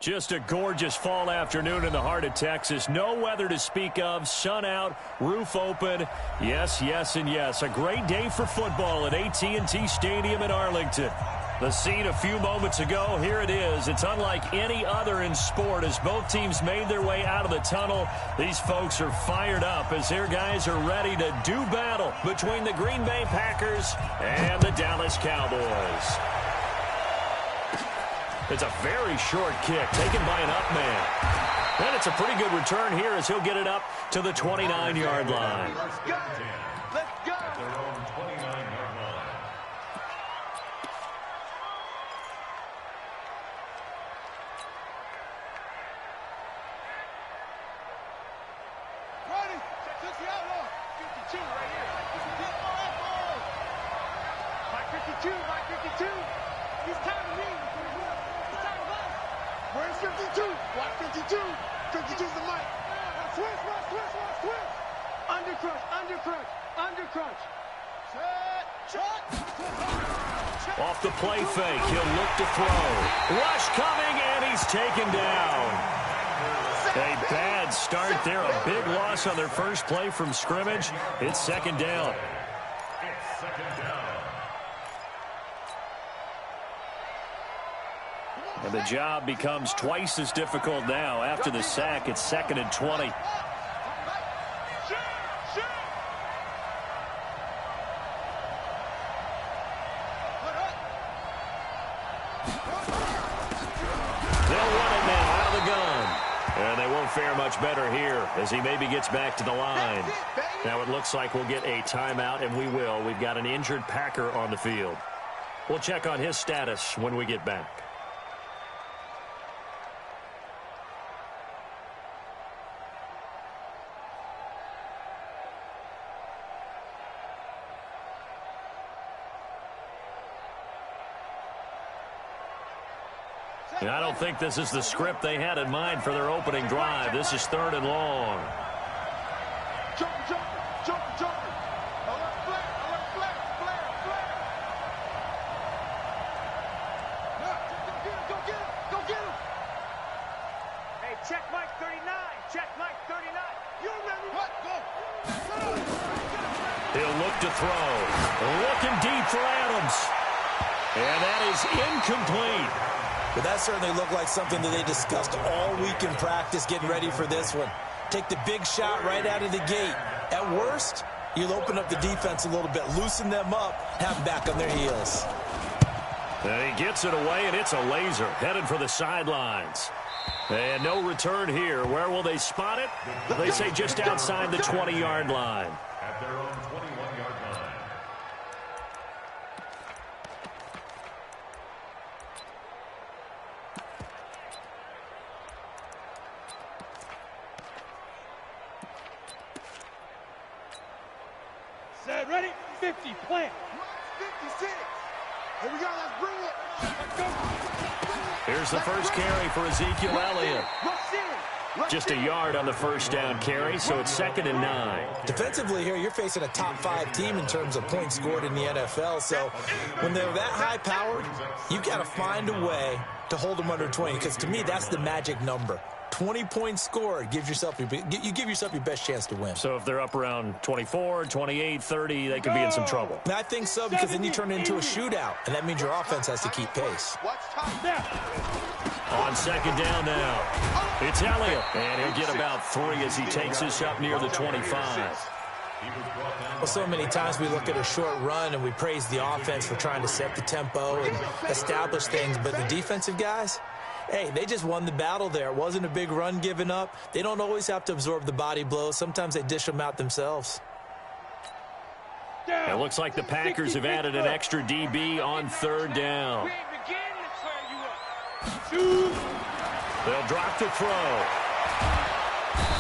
Just a gorgeous fall afternoon in the heart of Texas. No weather to speak of. Sun out, roof open. Yes, yes, and yes. A great day for football at AT&T Stadium in Arlington. The scene a few moments ago, here it is. It's unlike any other in sport as both teams made their way out of the tunnel. These folks are fired up as their guys are ready to do battle between the Green Bay Packers and the Dallas Cowboys. It's a very short kick taken by an up man. And it's a pretty good return here as he'll get it up to the 29-yard line. Let's go. Let's go. Their own 29-yard line. Ready? Check the outlaw. 52 right here. 52. Mike 52. He's counting me. Where's 52? Watch 52. 52's the mic. Switch. Undercrunch. Check. Off the play fake, he'll look to throw. Rush coming, and he's taken down. A bad start there, a big loss on their first play from scrimmage. It's second down. And the job becomes twice as difficult now. After the sack, it's 2nd and 20. They'll run it now out of the gun. And they won't fare much better here as he maybe gets back to the line. Now it looks like we'll get a timeout, and we will. We've got an injured Packer on the field. We'll check on his status when we get back. I don't think this is the script they had in mind for their opening drive. This is 3rd and long. Jumper. Alert flare. Go get him. Hey, check Mike 39. You remember what? Go. He'll look to throw. Looking deep for Adams. And that is incomplete. But that certainly looked like something that they discussed all week in practice getting ready for this one. Take the big shot right out of the gate. At worst, you'll open up the defense a little bit, loosen them up, have them back on their heels. And he gets it away, and it's a laser headed for the sidelines. And no return here. Where will they spot it? They say just outside the 20-yard line. At their own 21-yard line. Set, ready? 50, plant. 56. Here we go, let's bring it. Let's go. Here's the first carry for Ezekiel Elliott. Just a yard on the first down carry, so it's 2nd and 9. Defensively here, you're facing a top 5 team in terms of points scored in the NFL. So when they're that high-powered, you've got to find a way to hold them under 20, because to me, that's the magic number. 20 points scored gives yourself you give yourself your best chance to win. So if they're up around 24, 28, 30, they could be in some trouble. And I think so, because then you turn it into a shootout, and that means your offense has to keep pace. On 2nd down now, it's Elliott, and he'll get about 3 as he takes this up near the 25. Well, so many times we look at a short run and we praise the offense for trying to set the tempo and establish things, but the defensive guys, hey, they just won the battle there. It wasn't a big run given up. They don't always have to absorb the body blows. Sometimes they dish them out themselves. It looks like the Packers have added an extra DB on 3rd down. They'll drop the throw.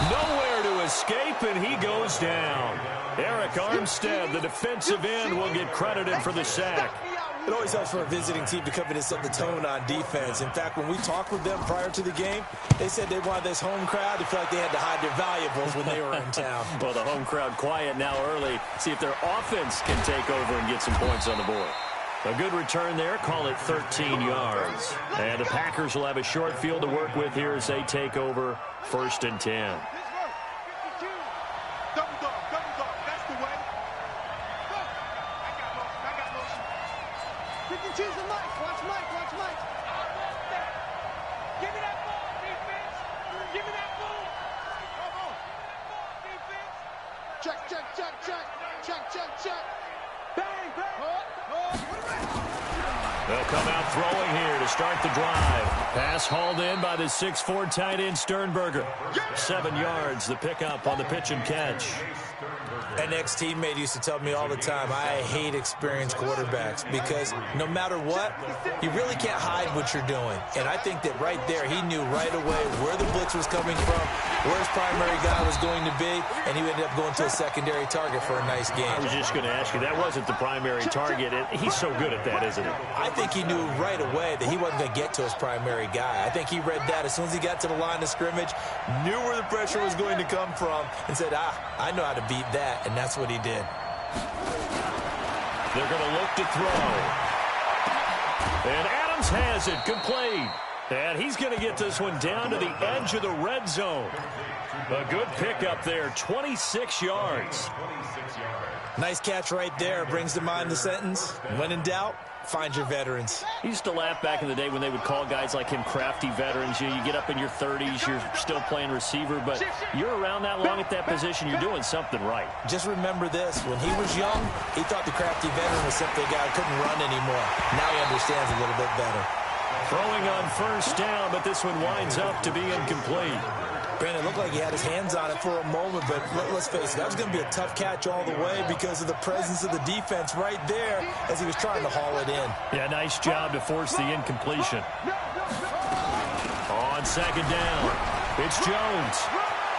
Nowhere to escape, and he goes down. Eric Armstead, the defensive end, will get credited for the sack. It always helps for a visiting team to come in and set the tone on defense. In fact, when we talked with them prior to the game, they said they wanted this home crowd to feel like they had to hide their valuables when they were in town. Well, the home crowd quiet now early. See if their offense can take over and get some points on the board. A good return there. Call it 13 yards. And the Packers will have a short field to work with here as they take over 1st and 10. Double dog. That's the way. Go. I got motion. Pick and choose the Mike. Watch Mike. I want that. Give me that ball, defense. Give me that ball. Come on. Defense. Check. Bang. They'll come out throwing here to start the drive. Pass hauled in by the 6'4" tight end Sternberger. 7 yards, the pickup on the pitch and catch. An ex-teammate used to tell me all the time, I hate experienced quarterbacks because no matter what, you really can't hide what you're doing. And I think that right there, he knew right away where the blitz was coming from, where his primary guy was going to be, and he ended up going to a secondary target for a nice game. I was just going to ask you, that wasn't the primary target. He's so good at that, isn't he? I think he knew right away that he wasn't going to get to his primary guy. I think he read that as soon as he got to the line of scrimmage, knew where the pressure was going to come from, and said, I know how to beat that. And that's what he did. They're going to look to throw. And Adams has it, complete. And he's going to get this one down to the edge of the red zone. A good pickup there, 26 yards. Nice catch right there. Brings to mind the sentence, when in doubt, find your veterans. He used to laugh back in the day when they would call guys like him crafty veterans. You get up in your 30s, you're still playing receiver, but you're around that long at that position, you're doing something right. Just remember this. When he was young, he thought the crafty veteran was simply a guy who couldn't run anymore. Now he understands a little bit better. Throwing on 1st down, but this one winds up to be incomplete. Brandon, it looked like he had his hands on it for a moment, but let's face it, that was going to be a tough catch all the way because of the presence of the defense right there as he was trying to haul it in. Yeah, nice job to force the incompletion. On 2nd down, it's Jones.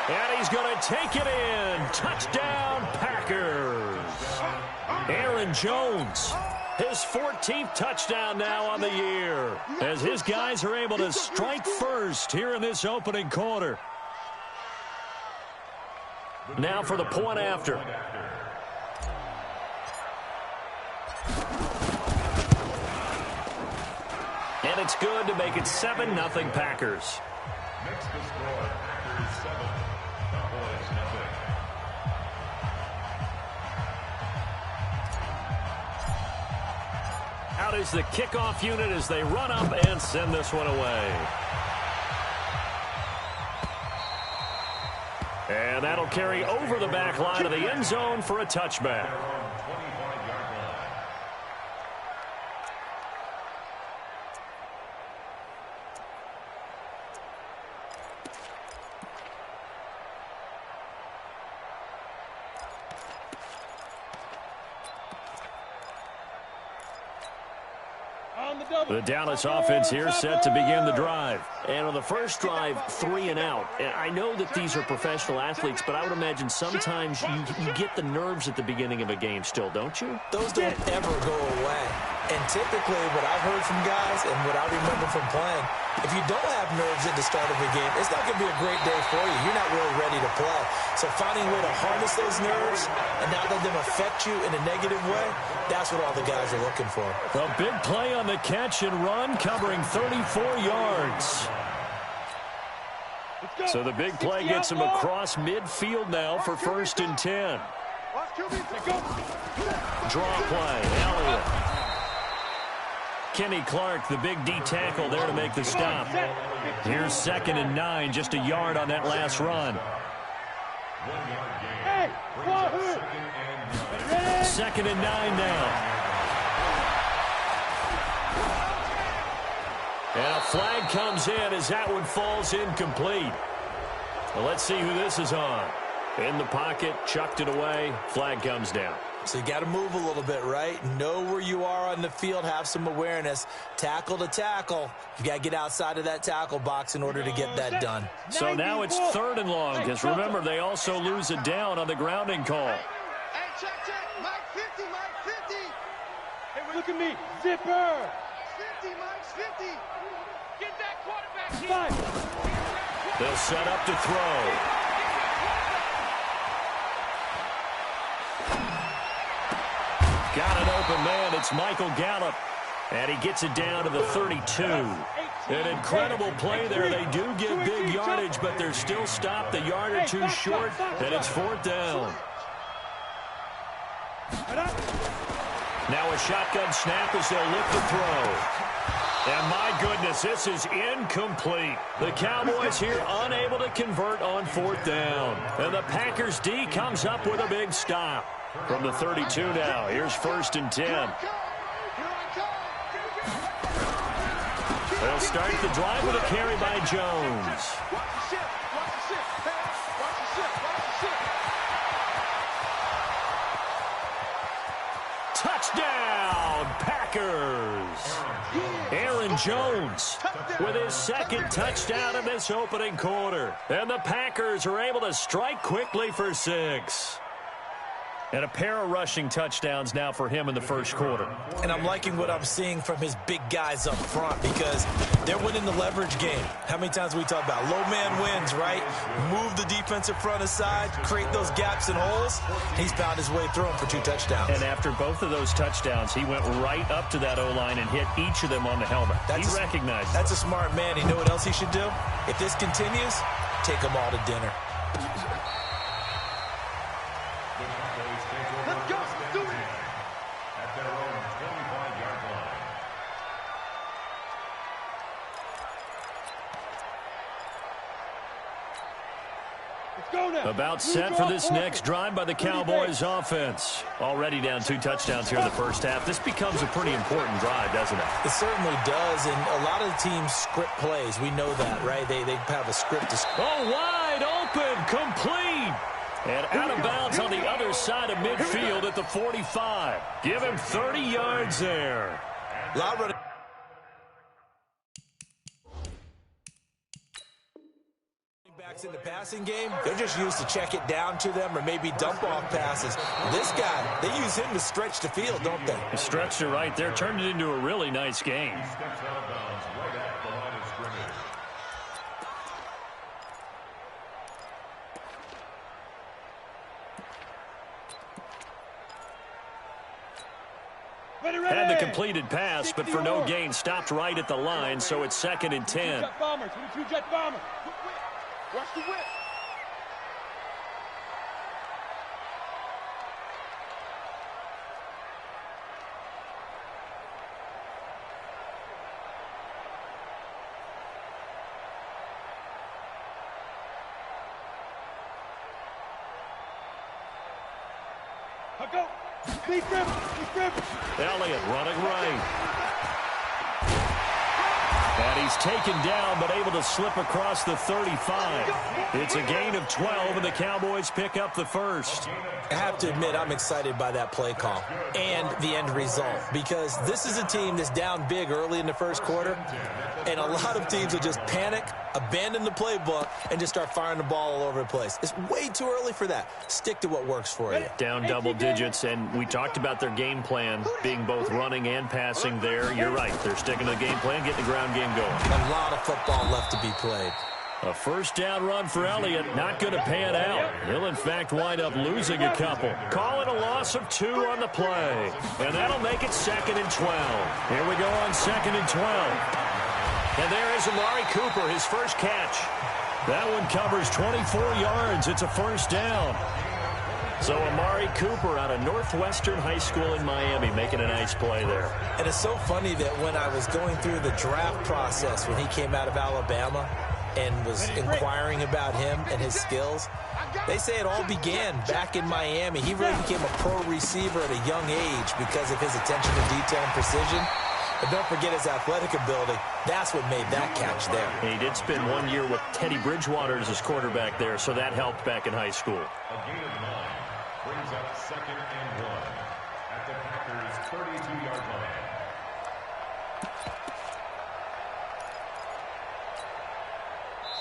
And he's going to take it in. Touchdown, Packers. Aaron Jones. His 14th touchdown now on the year as his guys are able to strike first here in this opening quarter. Now for the point after. And it's good to make it 7-0 Packers. Next to score, Packers 7, Cowboys nothing. Out is the kickoff unit as they run up and send this one away. And that'll carry over the back line of the end zone for a touchback. The Dallas offense here set to begin the drive. And on the first drive, 3 and out. And I know that these are professional athletes, but I would imagine sometimes you get the nerves at the beginning of a game still, don't you? Those don't ever go away. And typically what I've heard from guys and what I remember from playing, if you don't have nerves at the start of a game, it's not going to be a great day for you. You're not really ready to play. So finding a way to harness those nerves and not let them affect you in a negative way, that's what all the guys are looking for. A big play on the catch and run, covering 34 yards. So the big play gets him across midfield now for 1st and 10. Draw play, Elliott. Kenny Clark, the big D tackle there to make the stop. Here's 2nd and 9, just a yard on that last run. 2nd and 9 now. And a flag comes in as that one falls incomplete. Well, let's see who this is on. In the pocket, chucked it away, flag comes down. So you got to move a little bit, right? Know where you are on the field, have some awareness. Tackle to tackle. You got to get outside of that tackle box in order to get that done. So now it's 3rd and long, because remember, they also lose it down on the grounding call. Hey, check. Mike 50, Mike 50. Hey, look at me. Zipper. 50, Mike 50. Get that quarterback. 5. They'll set up to throw. Got an open man. It's Michael Gallup. And he gets it down to the 32. An incredible play there. They do get big yardage, but they're still stopped a yard or two short, and it's 4th down. Now a shotgun snap as they'll look to throw. And my goodness, this is incomplete. The Cowboys here unable to convert on 4th down. And the Packers D comes up with a big stop. From the 32 now, here's 1st and 10. They'll start the drive with a carry by Jones. Touchdown, Packers! Aaron Jones with his 2nd touchdown in this opening quarter. And the Packers are able to strike quickly for 6. And a pair of rushing touchdowns now for him in the 1st quarter. And I'm liking what I'm seeing from his big guys up front because they're winning the leverage game. How many times we talk about low man wins, right? Move the defensive front aside, create those gaps and holes. He's found his way through them for 2 touchdowns. And after both of those touchdowns, he went right up to that O-line and hit each of them on the helmet. He recognized it. That's a smart man. You know what else he should do? If this continues, take them all to dinner. About set for this next drive by the Cowboys offense. Already down 2 touchdowns here in the 1st half. This becomes a pretty important drive, doesn't it? It certainly does, and a lot of the teams script plays. We know that, right? They have a script. Oh, wide open, complete. And out of bounds on the other side of midfield at the 45. Give him 30 yards there. In the passing game, they're just used to check it down to them or maybe dump off passes. This guy, they use him to stretch the field, don't they? He stretched it right there, turned it into a really nice game. Had the completed pass, but for no gain, stopped right at the line, so it's 2nd and 10. Jet bombers, 22 jet bombers. Watch the whip. Go. Deep grip. Elliott running right. And he's taken down, but able to slip across the 35. It's a gain of 12, and the Cowboys pick up the 1st. I have to admit, I'm excited by that play call and the end result because this is a team that's down big early in the 1st quarter, and a lot of teams will just panic, abandon the playbook, and just start firing the ball all over the place. It's way too early for that. Stick to what works for you. Down double digits, and we talked about their game plan being both running and passing there. You're right. They're sticking to the game plan, getting the ground game going. A lot of football left to be played. A 1st down run for Elliott, not going to pan out. He'll, in fact, wind up losing a couple. Call it a loss of 2 on the play. And that'll make it 2nd and 12. Here we go on 2nd and 12. And there is Amari Cooper, his 1st catch. That one covers 24 yards. It's a 1st down. So Amari Cooper out of Northwestern High School in Miami making a nice play there. And it's so funny that when I was going through the draft process when he came out of Alabama and was inquiring about him and his skills, they say it all began back in Miami. He really became a pro receiver at a young age because of his attention to detail and precision. But don't forget his athletic ability. That's what made that catch there. And he did spend 1 year with Teddy Bridgewater as his quarterback there, so that helped back in high school. A gain of 9 brings up 2nd and 1 at the Packers' 32-yard line.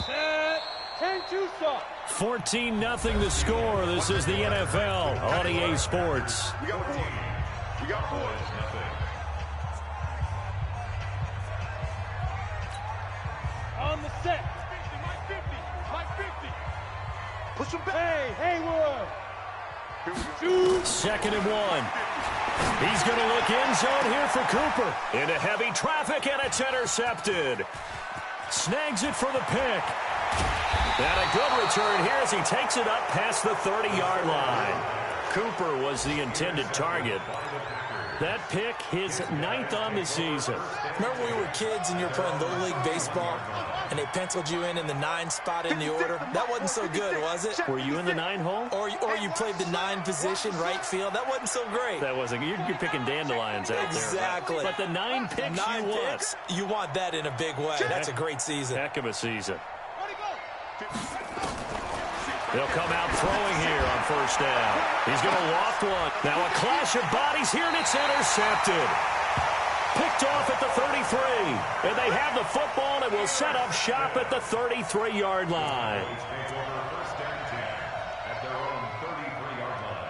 Set. 10-2 stop. 14-0 the score. This is the NFL on EA Sports. We got 4. We got 4. On the set. Mike 50. Mike 50. Push him back. Hey, Haywood. 2nd and 1. He's going to look end zone here for Cooper. Into heavy traffic, and it's intercepted. Snags it for the pick. And a good return here as he takes it up past the 30-yard line. Cooper was the intended target. That pick, his 9th on the season. Remember we were kids and you were playing Little League Baseball, and they penciled you in the 9 spot in the order? That wasn't so good, was it? Were you in the 9 hole? Or you played the 9 position, right field? That wasn't so great. That wasn't. You're picking dandelions out there. Exactly. But the 9 picks you want. You want that in a big way. That's a great season. Heck of a season. They'll come out throwing here on first down. He's going to loft one. Now a clash of bodies here, and it's intercepted. Picked off at the 33. And they have the football and will set up shop at the 33-yard line. First down 10 at their own 33-yard line.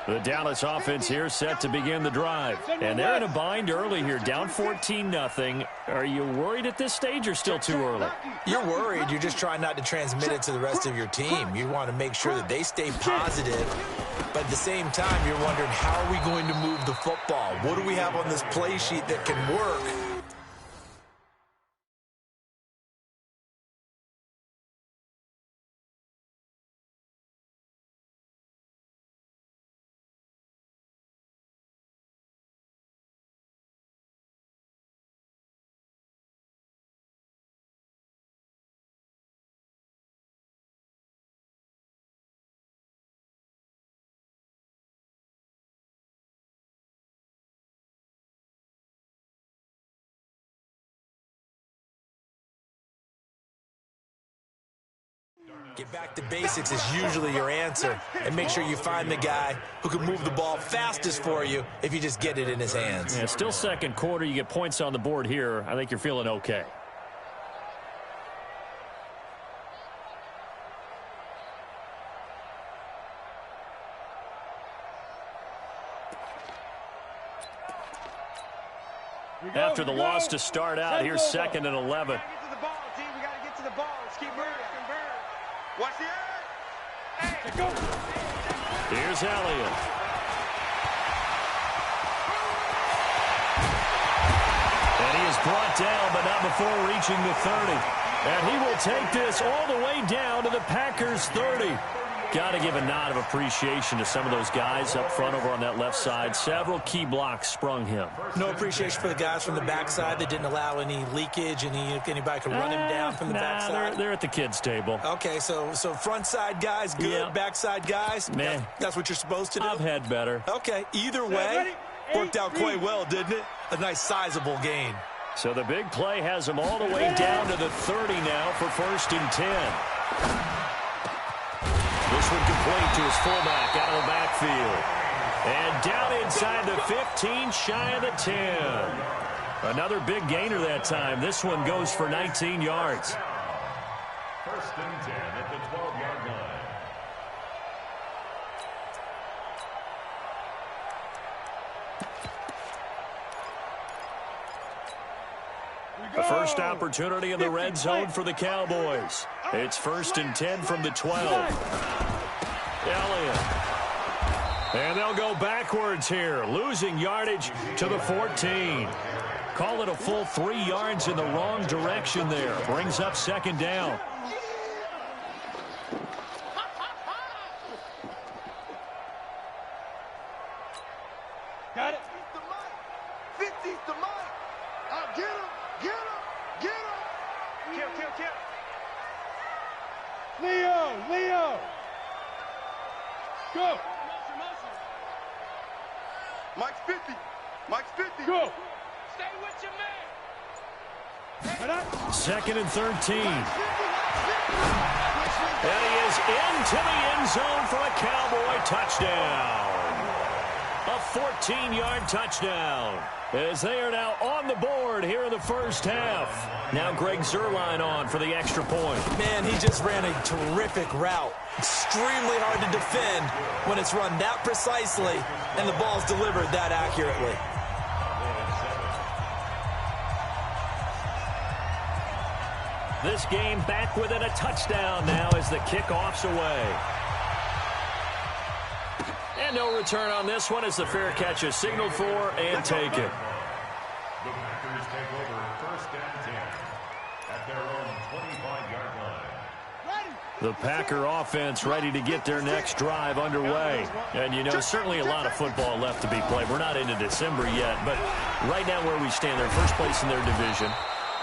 The Dallas offense here set to begin the drive. And they're in a bind early here, down 14-0. Are you worried at this stage or still too early? You're worried. You're just trying not to transmit it to the rest of your team. You want to make sure that they stay positive. But at the same time, you're wondering, how are we going to move the football? What do we have on this play sheet that can work? Get back to basics is usually your answer, and make sure you find the guy who can move the ball fastest for you if you just get it in his hands. Yeah, still second quarter. You get points on the board here. I think you're feeling okay. After the loss to start out, here's 2nd and 11. Watch the edge. Hey, go. Here's Elliott. And he is brought down, but not before reaching the 30. And he will take this all the way down to the Packers' 30. Got to give a nod of appreciation to some of those guys up front over on that left side. Several key blocks sprung him. No appreciation for the guys from the backside that didn't allow any leakage, and anybody could run him down from the backside. They're at the kids' table. Okay, so front side guys good, yeah. Backside guys, man, that's what you're supposed to do? I've had better. Okay, either way, worked out quite well, didn't it? A nice sizable gain. So the big play has him all the way down to the 30 now for 1st and 10. This one complete to his fullback out of the backfield. And down inside the 15, shy of the 10. Another big gainer that time. This one goes for 19 yards. 1st and 10 at the 12-yard line. The first opportunity in the red zone for the Cowboys. It's 1st and 10 from the 12. Elliott. And they'll go backwards here, losing yardage to the 14. Call it a full 3 yards in the wrong direction there. Brings up 2nd down. Got it. 50's the mic. Get him. Get him. Get him. Kill. Leo. Go. Mike's 50. Go. Stay with your man. 2nd and 13. And he is into the end zone for a Cowboy touchdown. A 14-yard touchdown. As they are now on the board here in the first half. Now Greg Zuerlein on for the extra point. Man, he just ran a terrific route. Extremely hard to defend when it's run that precisely and the ball's delivered that accurately. This game back within a touchdown now as the kickoff's away. And no return on this one as the fair catch is signaled for and taken. The Packers take over first and 10 at their own 25-yard line. The Packer offense ready to get their next drive underway. And, you know, certainly a lot of football left to be played. We're not into December yet, but right now where we stand, they're first place in their division.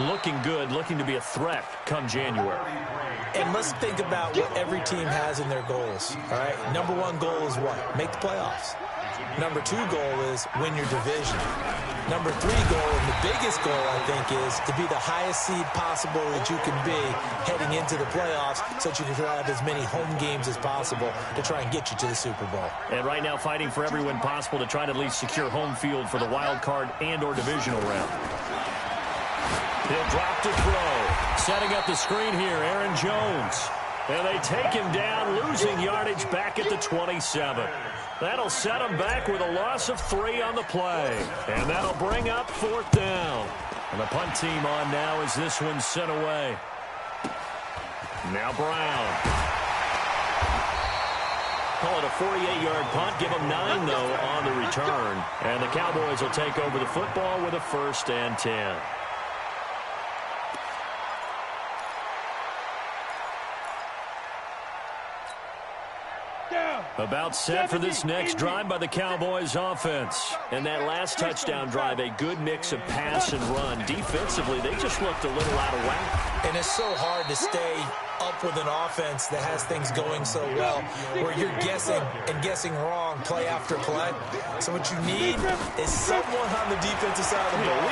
Looking good, looking to be a threat come January. And let's think about what every team has in their goals, all right? Number one goal is what? Make the playoffs. Number two goal is win your division. Number three goal, and the biggest goal, I think, is to be the highest seed possible that you can be heading into the playoffs so that you can have as many home games as possible to try and get you to the Super Bowl. And right now fighting for every win possible to try to at least secure home field for the wild card and or divisional round. He'll drop to throw. Setting up the screen here, Aaron Jones. And they take him down, losing yardage back at the 27. That'll set him back with a loss of 3 on the play. And that'll bring up 4th down. And the punt team on now as this one's sent away. Now Brown. Call it a 48-yard punt. Give them 9, though, on the return. And the Cowboys will take over the football with a 1st and 10. About set for this next drive by the Cowboys offense. And that last touchdown drive, a good mix of pass and run. Defensively, they just looked a little out of whack. And it's so hard to stay up with an offense that has things going so well, where you're guessing and guessing wrong play after play. So what you need is someone on the defensive side of the ball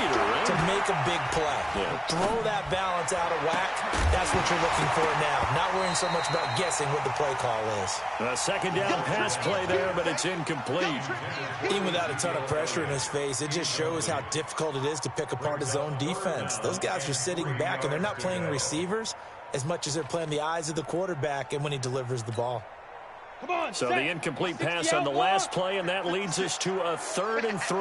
to make a big play. Throw that balance out of whack. That's what you're looking for now. Not worrying so much about guessing what the play call is. A second down pass play there, but it's incomplete. Even without a ton of pressure in his face, it just shows how difficult it is to pick apart his own defense. Those guys are sitting back, and they're not playing receivers as much as they're playing the eyes of the quarterback and when he delivers the ball. So the incomplete pass on the last play, and that leads us to a 3rd and 3.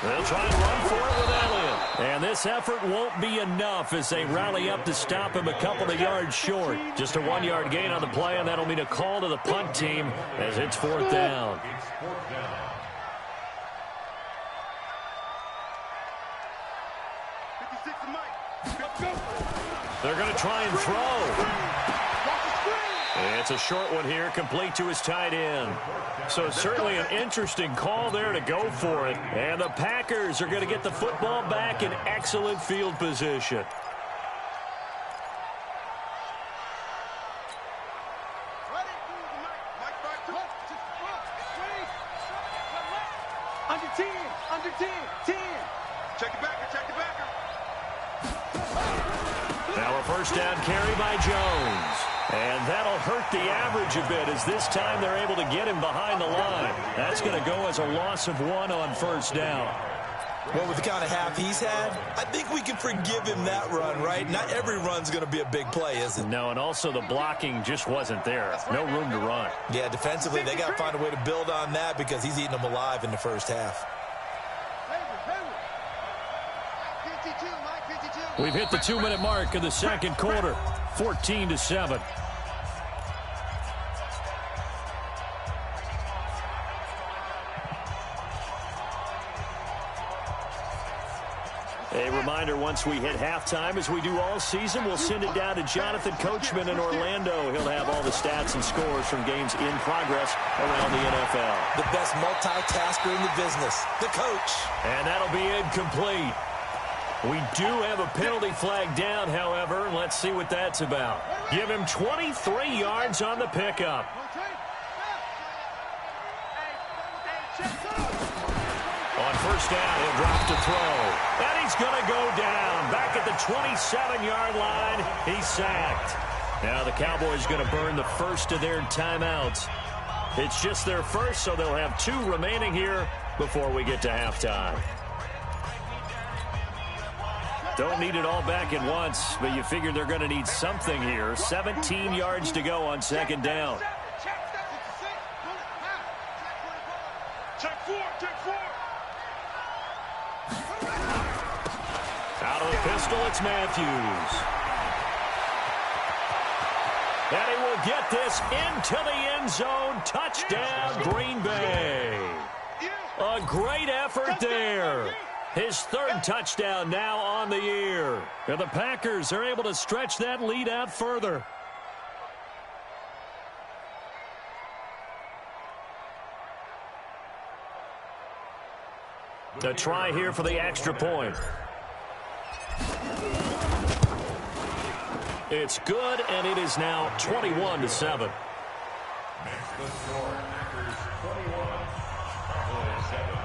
They'll try and run for it with Elliott. And this effort won't be enough as they rally up to stop him a couple of yards short. Just a 1-yard gain on the play, and that'll mean a call to the punt team as it's 4th down. They're going to try and throw. It's a short one here, complete to his tight end. So certainly an interesting call there to go for it. And the Packers are going to get the football back in excellent field position. Under 10. Check it back, check it back. Now a 1st down carry by Jones. And that'll hurt the average a bit as this time they're able to get him behind the line. That's going to go as a loss of 1 on 1st down. Well, with the kind of half he's had, I think we can forgive him that run, right? Not every run's going to be a big play, is it? No, and also the blocking just wasn't there. No room to run. Yeah, defensively, they got to find a way to build on that because he's eating them alive in the first half. We've hit the 2-minute mark of the second quarter, 14-7. A reminder, once we hit halftime, as we do all season, we'll send it down to Jonathan Coachman in Orlando. He'll have all the stats and scores from games in progress around the NFL. The best multitasker in the business, the coach. And that'll be incomplete. We do have a penalty flag down, however. Let's see what that's about. Give him 23 yards on the pickup. On 1st down, he'll drop to throw. And he's going to go down. Back at the 27-yard line, he's sacked. Now the Cowboys going to burn the first of their timeouts. It's just their first, so they'll have 2 remaining here before we get to halftime. Don't need it all back at once, but you figure they're going to need something here. 17 yards to go on 2nd down. Out of the pistol, it's Matthews. And he will get this into the end zone. Touchdown, Green Bay. A great effort there. His third touchdown now on the year. And the Packers are able to stretch that lead out further. A try here for the extra point. It's good, and it is now 21-7. Makes the score. Packers 21, Cowboys 7.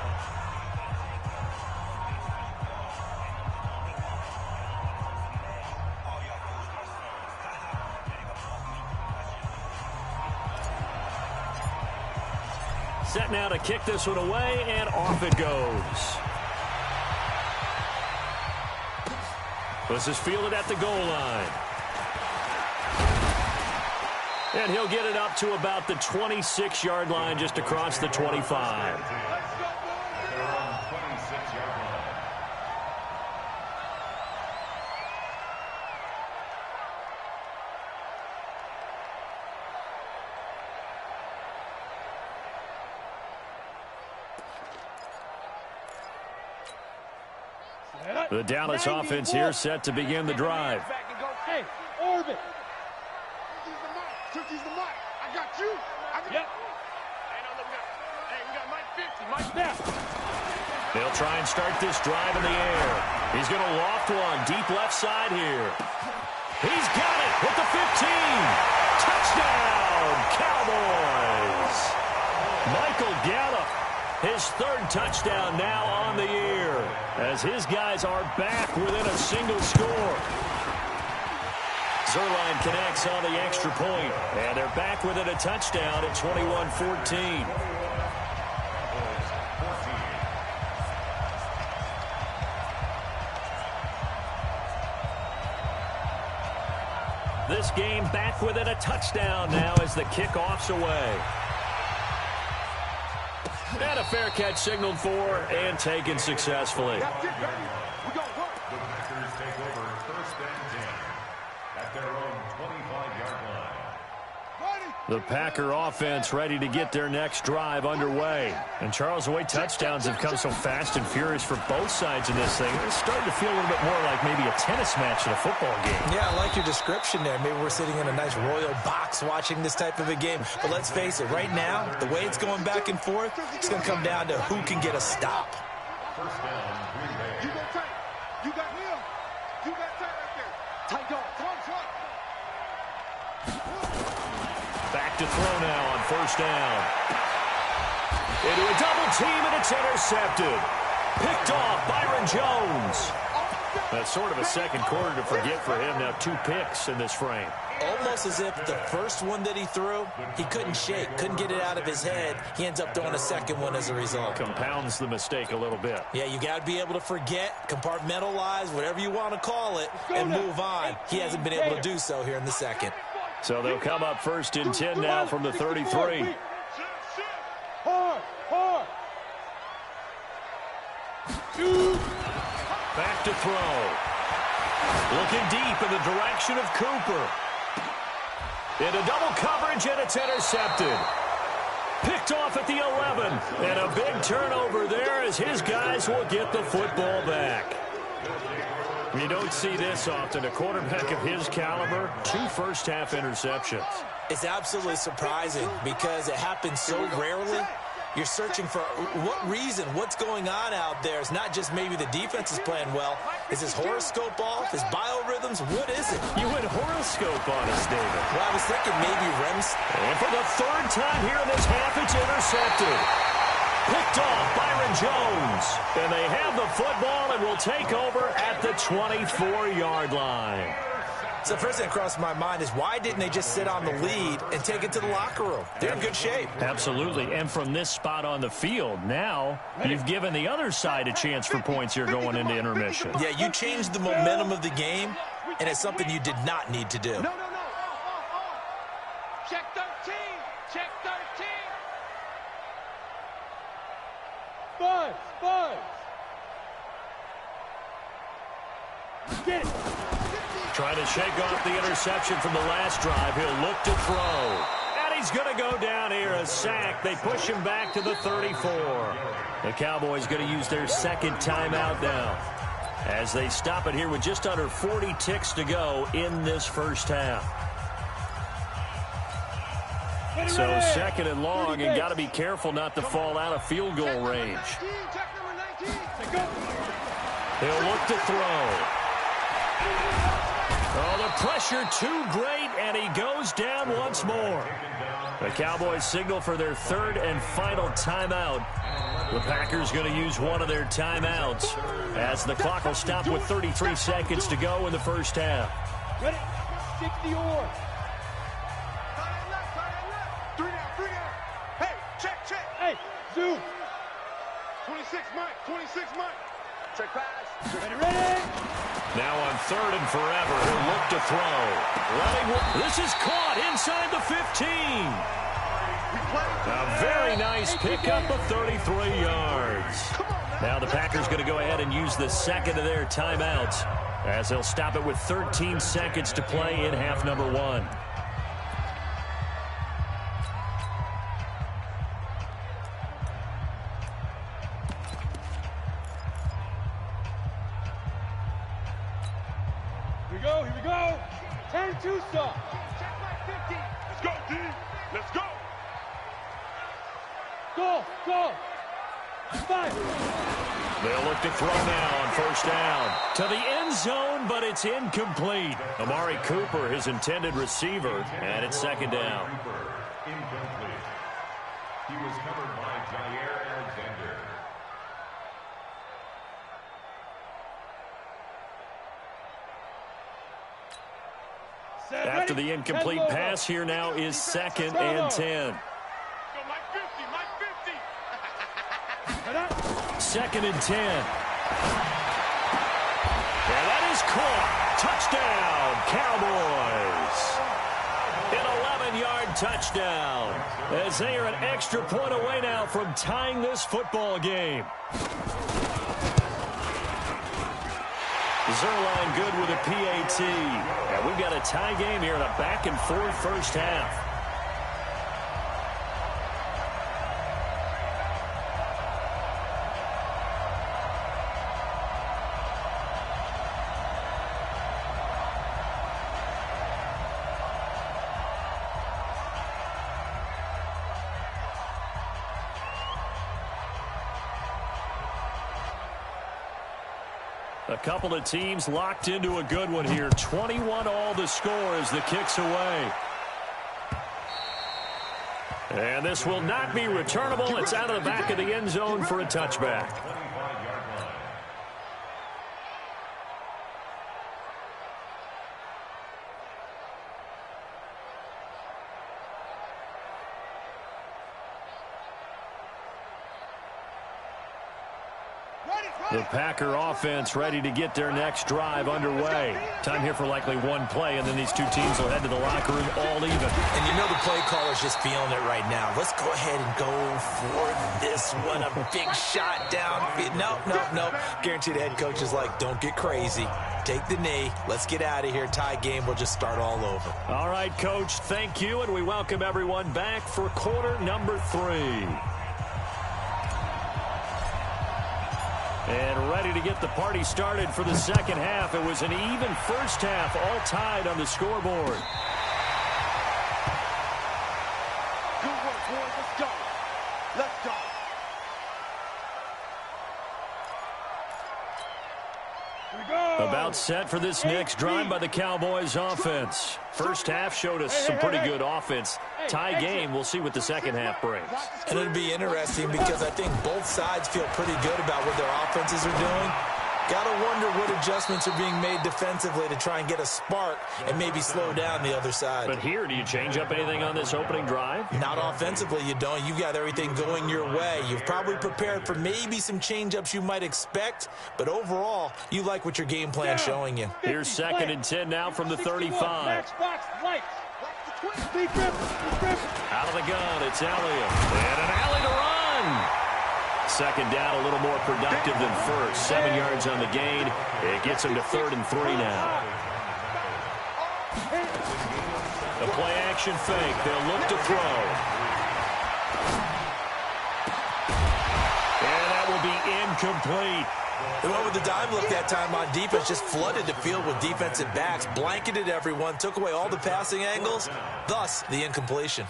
Set now to kick this one away, and off it goes. This is fielded at the goal line. And he'll get it up to about the 26-yard line, just across the 25. The Dallas offense here set to begin the drive. Hey, orbit. Use the mic. I got you. Yep. Hey, we got Mike 50. Mike there. They'll try and start this drive in the air. He's going to loft one deep left side here. He's got it with the 15. Touchdown, Cowboys. Michael Gallup, his third touchdown now on the year, as his guys are back within a single score. Zerline connects on the extra point, and they're back within a touchdown at 21-14. This game back within a touchdown now as the kickoff's away. And a fair catch signaled for and taken successfully. The Packers take over first and 10 at their own 25-yard line. The Packer offense ready to get their next drive underway. And Charles, the way touchdowns have come so fast and furious for both sides in this thing, it's starting to feel a little bit more like maybe a tennis match in a football game. Yeah, I like your description there. Maybe we're sitting in a nice royal box watching this type of a game. But let's face it, right now, the way it's going back and forth, it's going to come down to who can get a stop. First down, Green Bay. You got tight. You got him. You got tight right there. Tight dog. Front. Back to throw now on first down. Into a double team, and it's intercepted. Picked off Byron Jones. That's sort of a second quarter to forget for him. Now 2 picks in this frame. Almost as if the first one that he threw, he couldn't shake, couldn't get it out of his head. He ends up throwing a second one as a result. Compounds the mistake a little bit. Yeah, you got to be able to forget, compartmentalize, whatever you want to call it, and move on. He hasn't been able to do so here in the second. So they'll come up first and 10 now from the 33. Hard. Back to throw. Looking deep in the direction of Cooper. Into double coverage, and it's intercepted. Picked off at the 11. And a big turnover there as his guys will get the football back. You don't see this often. A quarterback of his caliber, 2 first-half interceptions. It's absolutely surprising because it happens so rarely. You're searching for what reason, what's going on out there. It's not just maybe the defense is playing well. Is his horoscope off? His biorhythms? What is it? You went horoscope on us, David. Well, I was thinking maybe REM's. And for the third time here in this half, it's intercepted. Picked off Byron Jones. And they have the football and will take over at the 24-yard line. So first thing that crossed my mind is why didn't they just sit on the lead and take it to the locker room? They're in good shape. Absolutely. And from this spot on the field, now you've given the other side a chance for points here going into intermission. Yeah, you changed the momentum of the game, and it's something you did not need to do. No. Check 13. Check 13. Buzz. Get it. Trying to shake off the interception from the last drive. He'll look to throw. And he's going to go down here, a sack. They push him back to the 34. The Cowboys going to use their second timeout now, as they stop it here with just under 40 ticks to go in this first half. So second and long, and got to be careful not to fall out of field goal range. He'll look to throw. Oh, the pressure too great, and he goes down once more. The Cowboys signal for their third and final timeout. The Packers going to use one of their timeouts, as the clock will stop with 33 seconds to go in the first half. Ready? Stick the oar. Hey, check. Hey, zoom. 26 Mike. Check pass. Ready. Now on third and forever, he'll look to throw. This is caught inside the 15. A very nice pickup of 33 yards. Now the Packers going to go ahead and use the second of their timeouts, as they'll stop it with 13 seconds to play in half number one. Here we go. 10-2 stop. Check my 50. Let's go, D. Let's go. Go. 5. They'll look to throw now on first down to the end zone, but it's incomplete. Amari Cooper, his intended receiver, and it's second down. Incomplete. He was covered by Jair Alexander. After the incomplete pass, here now is second and 10. Second and 10. And that is caught. Touchdown, Cowboys. An 11-yard touchdown, as they are an extra point away now from tying this football game. Zerline good with a PAT. And we've got a tie game here in a back-and-forth first half. A couple of teams locked into a good one here. 21 all the score as the kick's away. And this will not be returnable. It's out of the back of the end zone for a touchback. The Packer offense ready to get their next drive underway. Time here for likely one play, and then these two teams will head to the locker room all even. And you know the play caller's just feeling it right now. Let's go ahead and go for this one. A big shot down. No. Guaranteed the head coach is like, don't get crazy. Take the knee. Let's get out of here. Tie game. We'll just start all over. All right, Coach. Thank you, and we welcome everyone back for quarter number 3. And ready to get the party started for the second half. It was an even first half, all tied on the scoreboard. Good work, boys. Let's go. Here we go. About set for this next drive by the Cowboys offense. First half showed us some pretty good offense. Tie game, we'll see what the second half brings. And it'll be interesting because I think both sides feel pretty good about what their offenses are doing. Got to wonder what adjustments are being made defensively to try and get a spark and maybe slow down the other side. But here, do you change up anything on this opening drive? Not offensively, you don't. You got everything going your way. You've probably prepared for maybe some change-ups you might expect, but overall, you like what your game plan's showing you. Here's second and 10 now from the 35. Out of the gun, it's Elliott. And an alley to run. Second down, a little more productive than first. 7 yards on the gain. It gets him to 3rd and 3 now. The play-action fake. They'll look to throw. And that will be incomplete. They went with the dime look that time on defense, just flooded the field with defensive backs, blanketed everyone, took away all the passing angles, thus the incompletion.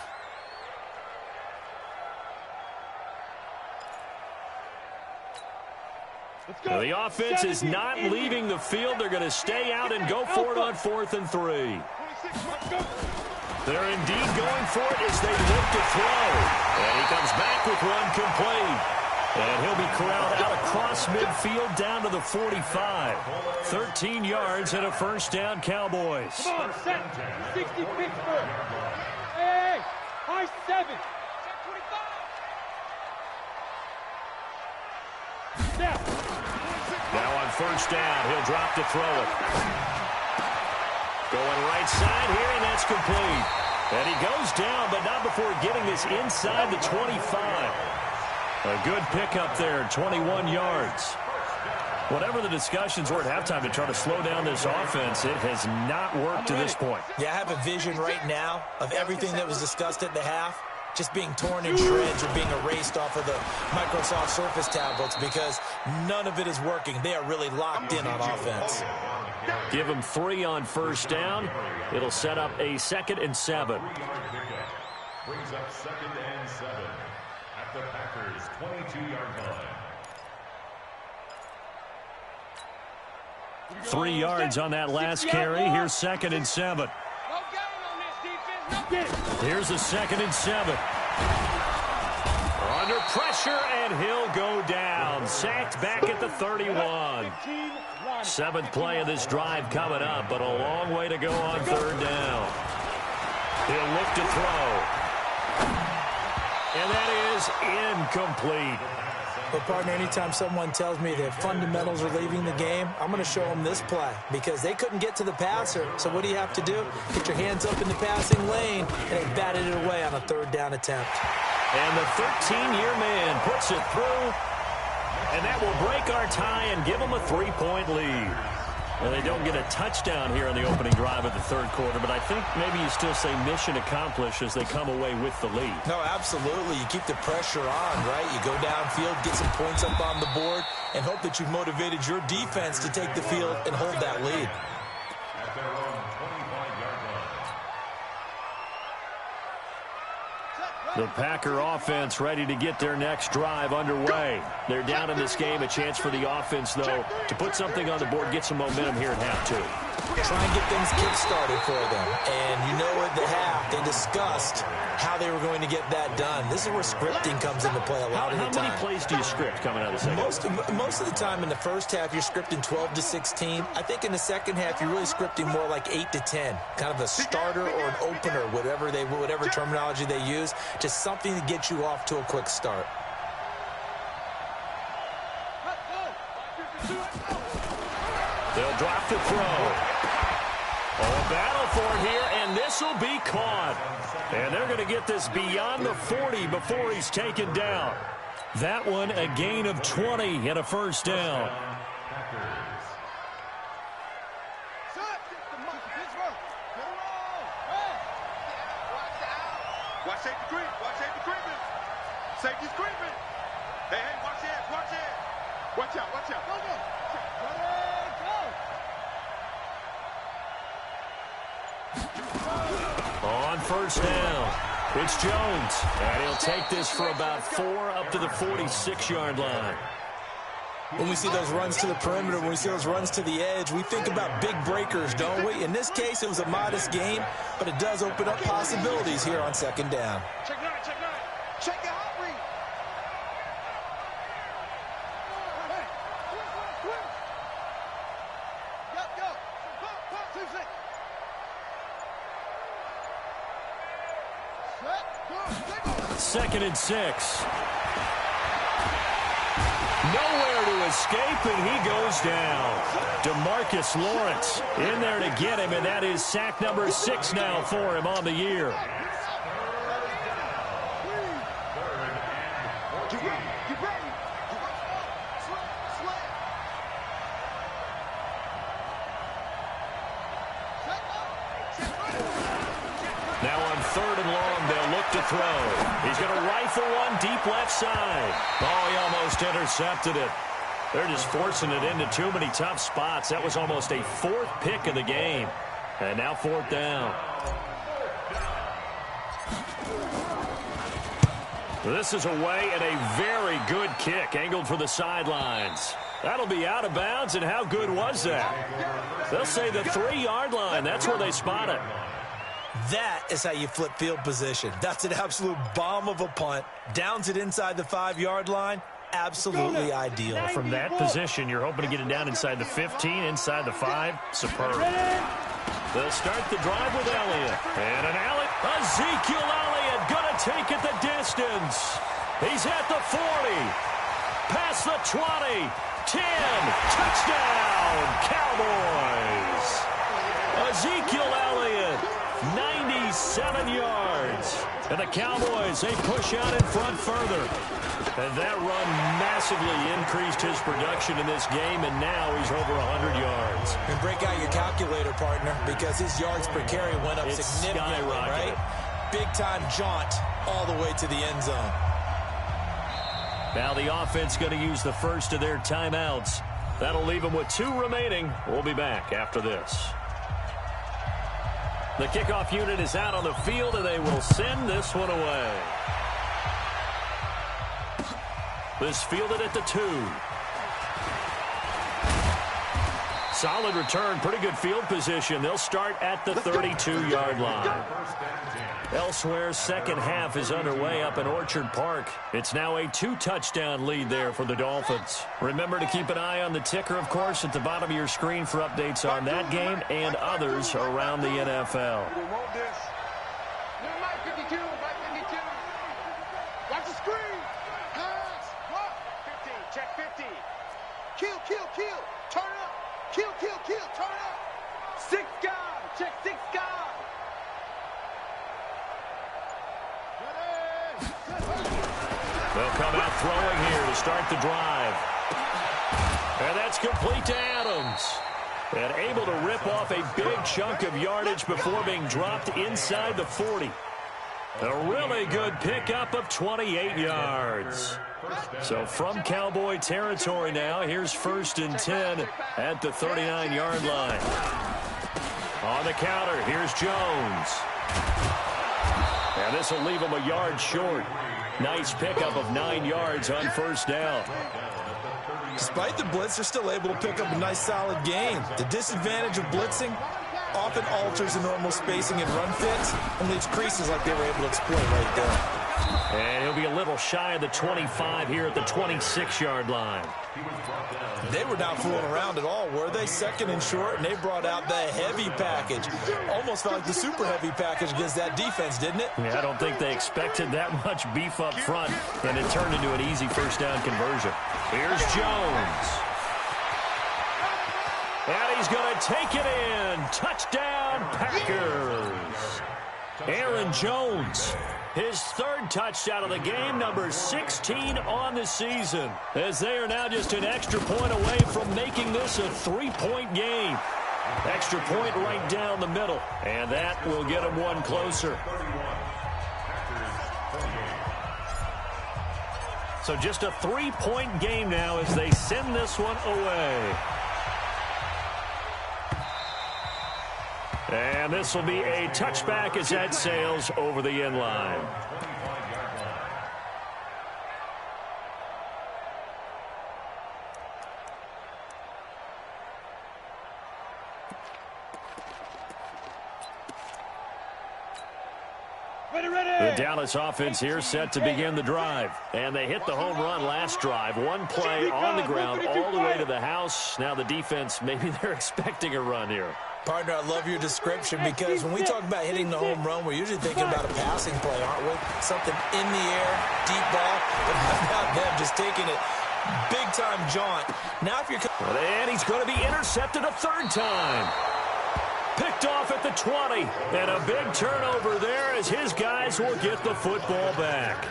Now the offense is not leaving the field. They're going to stay out and go for it on 4th and 3. They're indeed going for it as they look to throw. And he comes back with one complete. And he'll be corralled out across midfield down to the 45. 13 yards and a first down, Cowboys. Come on, set. 60 Pittsburgh. Hey, high 7. Set 25. Now on first down, he'll drop to throw it. Going right side here, and that's complete. And he goes down, but not before getting this inside the 25. A good pickup there, 21 yards. Whatever the discussions were at halftime to try to slow down this offense, it has not worked to this point. Yeah, I have a vision right now of everything that was discussed at the half just being torn in shreds or being erased off of the Microsoft Surface tablets because none of it is working. They are really locked in on offense. Give them 3 on first down. It'll set up a 2nd and 7. Brings up 2nd and 7 at the Packers' 22-yard line. 3 yards on that last carry. Here's 2nd and 7. Here's a 2nd and 7. Under pressure, and he'll go down. Sacked back at the 31. 7th play of this drive coming up, but a long way to go on 3rd down. He'll look to throw. And that is incomplete. But, partner, anytime someone tells me that fundamentals are leaving the game, I'm going to show them this play because they couldn't get to the passer. So what do you have to do? Get your hands up in the passing lane, and they batted it away on a 3rd down attempt. And the 13-year man puts it through, and that will break our tie and give them a 3-point lead. Well, they don't get a touchdown here on the opening drive of the 3rd quarter, but I think maybe you still say mission accomplished as they come away with the lead. No, absolutely. You keep the pressure on, right? You go downfield, get some points up on the board, and hope that you've motivated your defense to take the field and hold that lead. At their own 25-yard line. The Packer offense ready to get their next drive underway. They're down in this game. A chance for the offense, though, to put something on the board, get some momentum here at half 2. Try and get things kick-started for them. And you know at the half, they discussed how they were going to get that done. This is where scripting comes into play a lot of the time. How many plays do you script coming out of the second? Most of the time in the first half, you're scripting 12 to 16. I think in the second half, you're really scripting more like 8 to 10. Kind of a starter or an opener, whatever terminology they use. Just something to get you off to a quick start. They'll drop to throw. Oh, a battle for it here, and this will be caught. And they're going to get this beyond the 40 before he's taken down. That one, a gain of 20 and a first down. Watch safety creep. Watch safety creeping. Safety's creeping. Hey, watch it. Watch it. Watch out. Watch out. Go, go. On first down, it's Jones. And he'll take this for about 4 up to the 46-yard line. When we see those runs to the perimeter, when we see those runs to the edge, we think about big breakers, don't we? In this case, it was a modest game, but it does open up possibilities here on 2nd down. Check 9, check 9. Check your hot read. Hey, quick. Go. 2nd and 6. Nowhere to escape, and he goes down. DeMarcus Lawrence in there to get him, and that is sack number 6 now for him on the year. Now on 3rd and long, they'll look to throw. He's going to rifle one deep left side. Oh, he almost intercepted it. They're just forcing it into too many tough spots. That was almost a 4th pick of the game. And now 4th down. This is away and a very good kick angled for the sidelines. That'll be out of bounds, and how good was that? They'll say the 3-yard line. That's where they spot it. That is how you flip field position. That's an absolute bomb of a punt. Downs it inside the 5-yard line. Absolutely ideal. From that position, you're hoping to get it down inside the 15, inside the 5. Superb. They'll start the drive with Elliott. And an alley. Ezekiel Elliott going to take it the distance. He's at the 40. Past the 20. 10. Touchdown, Cowboys. Ezekiel Elliott, 97 yards. And the Cowboys, they push out in front further. And that run massively increased his production in this game, and now he's over 100 yards. And break out your calculator, partner, because his yards per carry went up significantly, right? Big-time jaunt all the way to the end zone. Now the offense going to use the first of their timeouts. That'll leave them with 2 remaining. We'll be back after this. The kickoff unit is out on the field, and they will send this one away. This fielded at the 2. Solid return, pretty good field position. They'll start at the 32-yard line. Elsewhere, second half is underway up in Orchard Park. It's now a 2-touchdown lead there for the Dolphins. Remember to keep an eye on the ticker, of course, at the bottom of your screen for updates on that game and others around the NFL. Watch the screen. Pass. What? 15. Check 50. Kill, kill, kill. Turn up. Kill, kill, kill. Turn up. 6 guard. Check 6 guard. They'll come out throwing here to start the drive. And that's complete to Adams. And able to rip off a big chunk of yardage before being dropped inside the 40. A really good pickup of 28 yards. So from Cowboy territory now, here's 1st and 10 at the 39-yard line. On the counter, here's Jones. And this will leave him a yard short. Nice pickup of 9 yards on 1st down. Despite the blitz, they're still able to pick up a nice, solid gain. The disadvantage of blitzing often alters the normal spacing and run fits and leaves creases like they were able to exploit right there. And he'll be a little shy of the 25 here at the 26-yard line. They were not fooling around at all, were they? 2nd and short, and they brought out the heavy package. Almost felt like the super heavy package against that defense, didn't it? Yeah, I don't think they expected that much beef up front, and it turned into an easy 1st down conversion. Here's Jones. And he's going to take it in. Touchdown, Packers. Aaron Jones. His 3rd touchdown of the game, number 16 on the season, as they are now just an extra point away from making this a 3-point game. Extra point right down the middle, and that will get them one closer. So just a 3-point game now as they send this one away. And this will be a touchback as that sails over the end line. The Dallas offense here set to begin the drive. And they hit the home run last drive. One play on the ground all the way to the house. Now the defense, maybe they're expecting a run here. Partner, I love your description because when we talk about hitting the home run, we're usually thinking about a passing play, aren't we? Something in the air, deep ball, but how about them just taking it big-time jaunt. Now if you're... And he's going to be intercepted a 3rd time. Picked off at the 20. And a big turnover there as his guys will get the football back.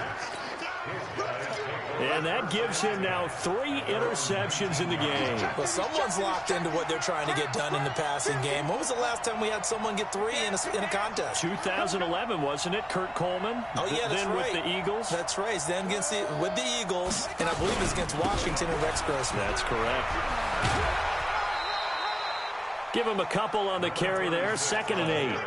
And that gives him now 3 interceptions in the game. Well, someone's locked into what they're trying to get done in the passing game. When was the last time we had someone get 3 in a contest? 2011, wasn't it? Kurt Coleman. Oh, yeah, that's then right. with the Eagles. That's right. Then with the Eagles, and I believe it's against Washington and Rex Grossman. That's correct. Give him a couple on the carry there. 2nd and 8.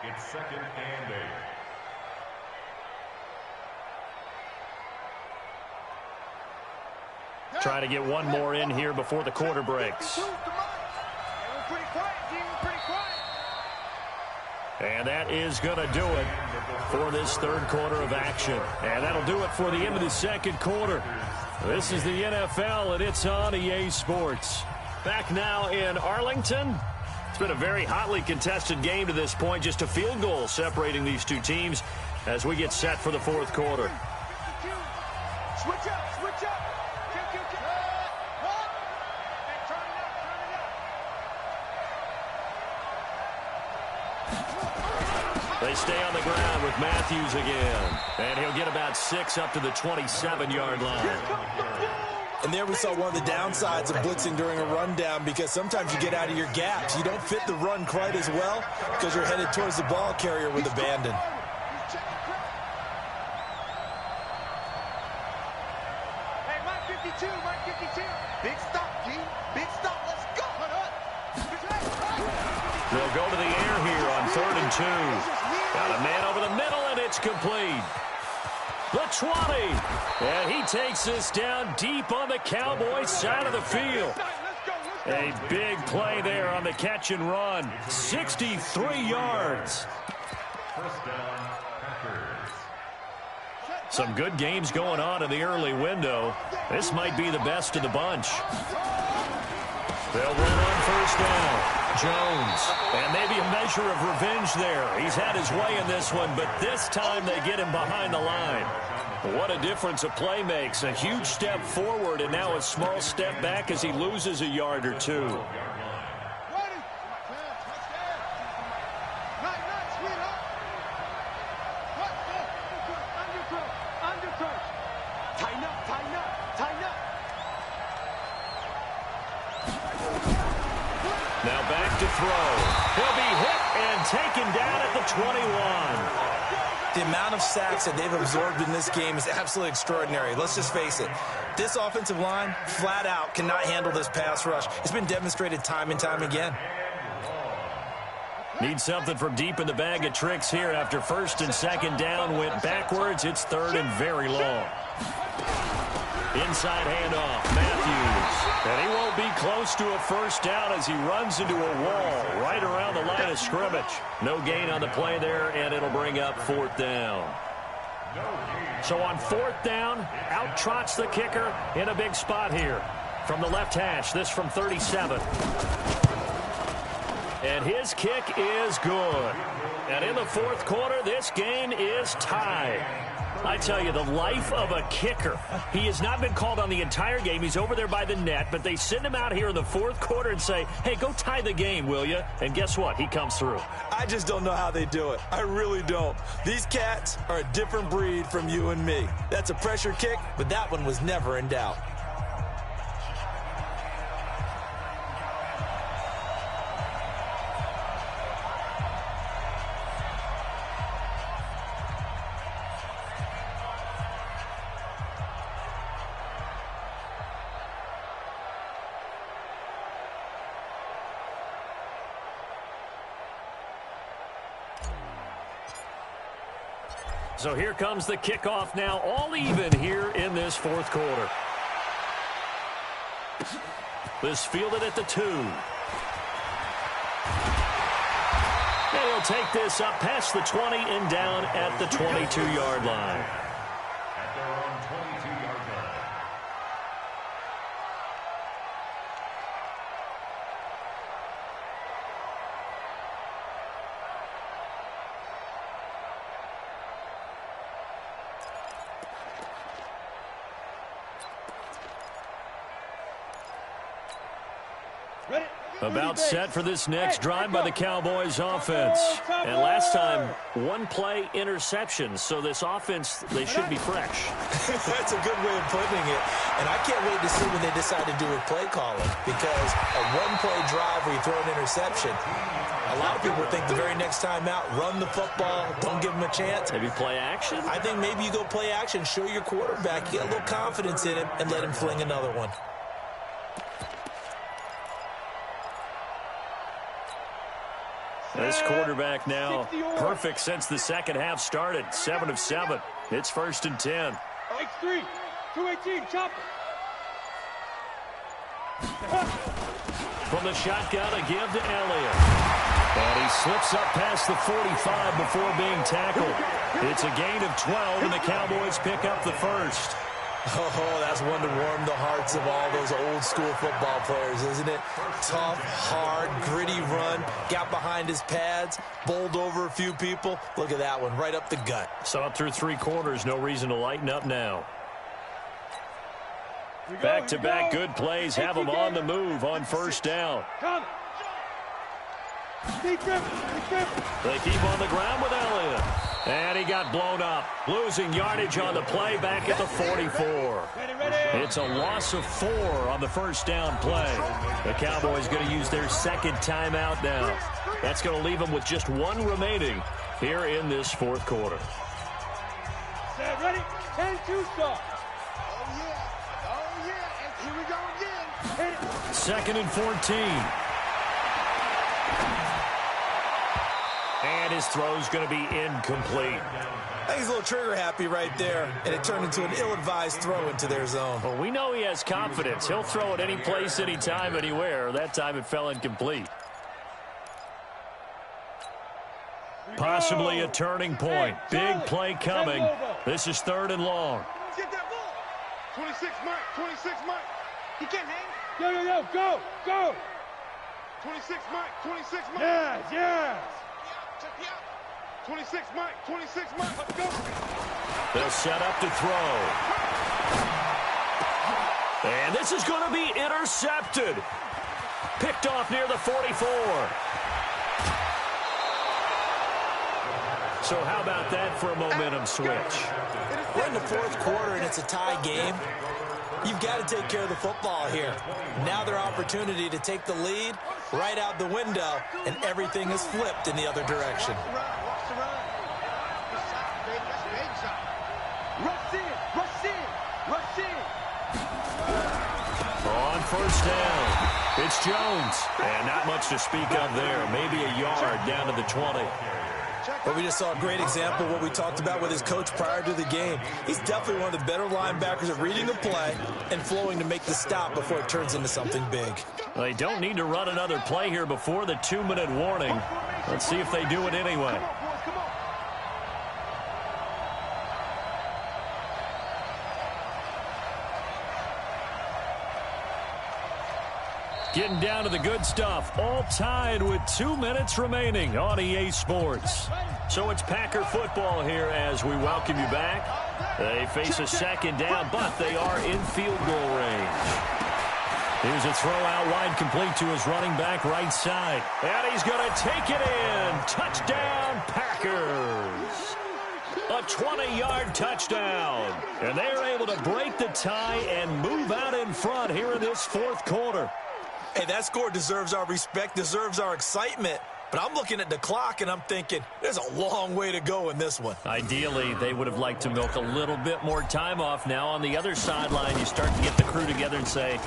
It's 2nd and 8. Trying to get one more in here before the quarter breaks. And that is going to do it for this 3rd quarter of action. And that'll do it for the end of the 2nd quarter. This is the NFL, and it's on EA Sports. Back now in Arlington. It's been a very hotly contested game to this point. Just a field goal separating these two teams as we get set for the 4th quarter. Switch up, switch up. They stay on the ground with Matthews again. And he'll get about 6 up to the 27-yard line. And there we saw one of the downsides of blitzing during a rundown, because sometimes you get out of your gaps. You don't fit the run quite as well because you're headed towards the ball carrier with abandon. Hey, Mike 52, Mike 52. Big stop, G. Big stop. Let's go. They'll go to the air here on 3rd and 2. Got a man over the middle, and it's complete. The 20. And he takes this down deep on the Cowboys side of the field. A big play there on the catch and run. 63 yards. First down, Packers. Some good games going on in the early window. This might be the best of the bunch. They'll run on 1st down. Jones. And maybe a measure of revenge there. He's had his way in this one, but this time they get him behind the line. What a difference a play makes. A huge step forward and now a small step back as he loses a yard or 2. Now back to throw. He'll be hit and taken down at the 21. The amount of sacks that they've absorbed in this game is absolutely extraordinary. Let's just face it. This offensive line, flat out, cannot handle this pass rush. It's been demonstrated time and time again. Need something from deep in the bag of tricks here after 1st and 2nd down went backwards. It's 3rd and very long. Inside handoff, Matthews. And he won't be close to a 1st down as he runs into a wall right around the line of scrimmage. No gain on the play there, and it'll bring up 4th down. So on 4th down, out trots the kicker in a big spot here. From the left hash, this from 37. And his kick is good. And in the 4th quarter, this game is tied. I tell you, the life of a kicker. He has not been called on the entire game. He's over there by the net, but they send him out here in the 4th quarter and say, hey, go tie the game, will you? And guess what? He comes through. I just don't know how they do it. I really don't. These cats are a different breed from you and me. That's a pressure kick, but that one was never in doubt. So here comes the kickoff now, all even here in this 4th quarter. This fielded at the 2. And he'll take this up past the 20 and down at the 22-yard line. At their own 22-yard line. Ready? About set for this next drive by the Cowboys offense. And last time, one-play interception. So this offense, they should be fresh. That's a good way of putting it. And I can't wait to see when they decide to do with play calling. Because a one-play drive where you throw an interception, a lot of people think the very next time out, run the football, don't give them a chance. Maybe play action? I think maybe you go play action, show your quarterback, get a little confidence in him, and let him fling another one. This quarterback now perfect since the second half started. 7 of 7. It's 1st and 10. X3, 218, chopper. From the shotgun, a give to Elliott. And he slips up past the 45 before being tackled. It's a gain of 12, and the Cowboys pick up the first. Oh, that's one to warm the hearts of all those old-school football players, isn't it? Tough, hard, gritty run, got behind his pads, bowled over a few people. Look at that one, right up the gut. So up through 3 quarters, no reason to lighten up now. Back-to-back good plays have them on the move on 1st down. They keep on the ground with Elliott. And he got blown up. Losing yardage on the play back at the 44. It's a loss of 4 on the 1st down play. The Cowboys going to use their second timeout now. That's going to leave them with just 1 remaining here in this 4th quarter. Set, ready? 10-2 start. Oh, yeah. And here we go again. 2nd and 14. And his throw's going to be incomplete. I think he's a little trigger happy right there, and it turned into an ill-advised throw into their zone. Well, we know he has confidence. He'll throw it any place, anytime, anywhere. That time it fell incomplete. Possibly a turning point. Big play coming. This is 3rd and long. Get that ball. 26, Mike. 26, Mike. He can't hang. Yo, go, go. 26, Mike. 26, Mike. Yes. 26, Mike. 26, Mike. Let's go. They'll set up to throw. And this is going to be intercepted. Picked off near the 44. So how about that for a momentum switch? We're in the 4th quarter, and it's a tie game. You've got to take care of the football here. Now their opportunity to take the lead right out the window, and everything is flipped in the other direction. On 1st down, it's Jones. And not much to speak of there. Maybe a yard down to the 20. But we just saw a great example of what we talked about with his coach prior to the game. He's definitely one of the better linebackers at reading the play and flowing to make the stop before it turns into something big. They don't need to run another play here before the 2-minute warning. Let's see if they do it anyway. Getting down to the good stuff. All tied with 2 minutes remaining on EA Sports. So it's Packer football here as we welcome you back. They face a 2nd down, but they are in field goal range. Here's a throw out wide, complete to his running back right side. And he's going to take it in. Touchdown, Packers. A 20-yard touchdown. And they're able to break the tie and move out in front here in this 4th quarter. Hey, that score deserves our respect, deserves our excitement. But I'm looking at the clock, and I'm thinking there's a long way to go in this one. Ideally, they would have liked to milk a little bit more time off. Now on the other sideline, you start to get the crew together and say,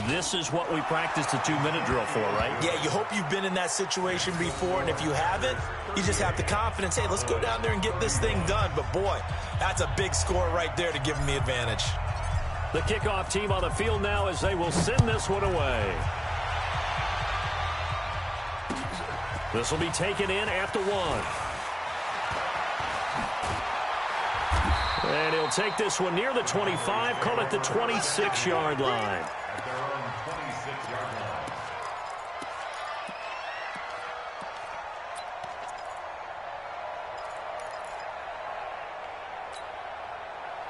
this is what we practiced a 2-minute drill for, right? Yeah, you hope you've been in that situation before, and if you haven't, you just have the confidence, hey, let's go down there and get this thing done. But, boy, that's a big score right there to give them the advantage. The kickoff team on the field now as they will send this one away. This will be taken in at the 1. And he'll take this one near the 25, call it the 26-yard line. At their own 26-yard line.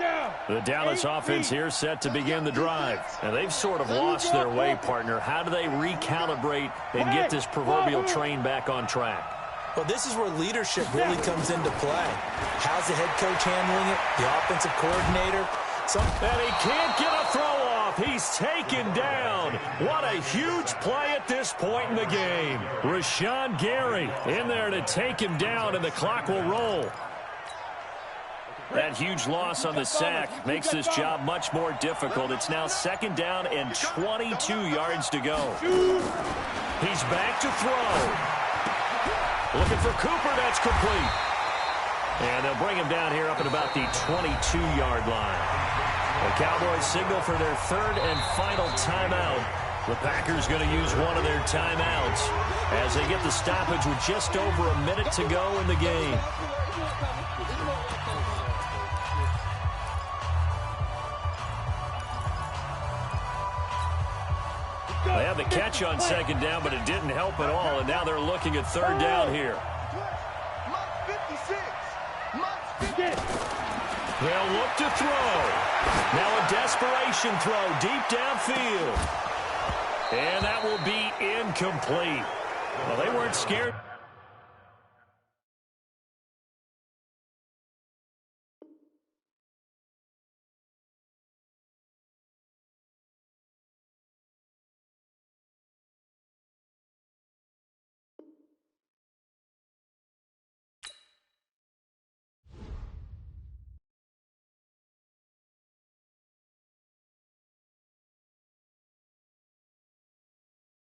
Down. The Dallas offense here set to begin the drive. And they've sort of lost their way, partner. How do they recalibrate and get this proverbial train back on track? Well, this is where leadership really comes into play. How's the head coach handling it? The offensive coordinator? And he can't get a throw off. He's taken down. What a huge play at this point in the game. Rashawn Gary in there to take him down, and the clock will roll. That huge loss on the sack makes this job much more difficult. It's now 2nd down and 22 yards to go. He's back to throw. Looking for Cooper. That's complete. And they'll bring him down here up at about the 22-yard line. The Cowboys signal for their 3rd and final timeout. The Packers going to use one of their timeouts as they get the stoppage with just over a minute to go in the game. They have the catch on 2nd down, but it didn't help at all, and now they're looking at 3rd down here. They'll look to throw. Now a desperation throw deep downfield. And that will be incomplete. Well, they weren't scared.